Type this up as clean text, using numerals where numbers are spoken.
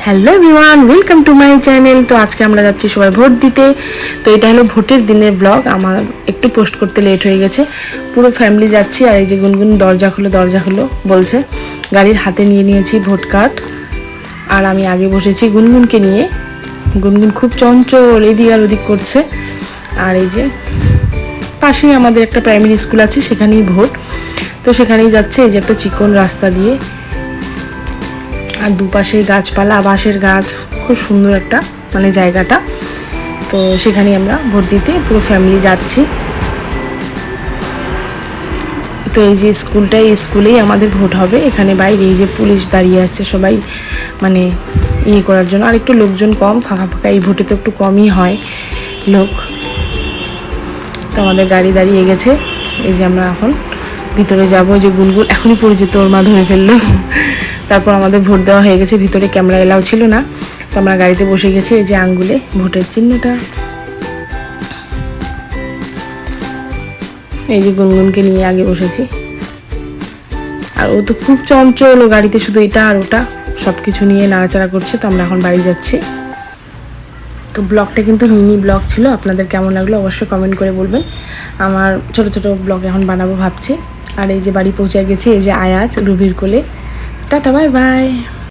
Hello everyone, welcome to my channel. তো আজকে আমরা যাচ্ছি সবাই ভোট দিতে। তো এটা হলো ভোটের দিনের ব্লগ। আমার একটু পোস্ট করতে লেট হয়ে গেছে। পুরো ফ্যামিলি যাচ্ছি। আর এই যে গুনগুন দরজা খুলো বলছে। গাড়ির হাতে নিয়ে নিয়েছি ভোট কার্ড। আর আমি আগে বসেছি গুনগুনকে নিয়ে। গুনগুন খুব চঞ্চল, এদিক আর ওদিক করছে। আর এই যে পাশেই আমাদের একটা প্রাইমারি স্কুল আছে, সেখানেই ভোট। তো সেখানেই যাচ্ছে। এই যে একটা চিকন রাস্তা দিয়ে, আর দুপাশে গাছপালা, বাঁশের গাছ, খুব সুন্দর একটা জায়গাটা। তো সেখানেই আমরা ভোট দিতে পুরো ফ্যামিলি যাচ্ছি। তো এই যে স্কুলটা, এই স্কুলেই আমাদের ভোট হবে। এখানে বাইরে এই যে পুলিশ দাঁড়িয়ে আছে, সবাই ইয়ে করার জন্য। আর একটু লোকজন কম, ফাঁকা ফাঁকা। এই ভোটে তো একটু কমই হয় লোক। তো আমাদের গাড়ি দাঁড়িয়ে গেছে। এই যে আমরা এখন ভিতরে যাবো। যে গুনগুন এখনই পড়ে যেত, ওর মা ধরে ফেললো। তারপর আমাদের ভোট দেওয়া হয়ে গেছে। ভিতরে ক্যামেরা এলাও ছিল না, তো আমরা গাড়িতে বসে গেছি। এই যে আঙ্গুলে ভোটের চিহ্নটা। এই যে গুনগুনকে নিয়ে আগে বসেছি। আর ও তো খুব চঞ্চল, ও গাড়িতে শুধু এটা আর ওটা সব কিছু নিয়ে নাড়াচাড়া করছে। তো আমরা এখন বাড়ি যাচ্ছি। তো ব্লগটা কিন্তু মিনি ব্লগ ছিল। আপনাদের কেমন লাগলো অবশ্যই কমেন্ট করে বলবেন। আমার ছোট ছোট ব্লগ এখন বানাবো ভাবছি। আর এই যে বাড়ি পৌঁছে গেছি। এই যে আয়াজ রুবির কোলে। Tata, bye bye.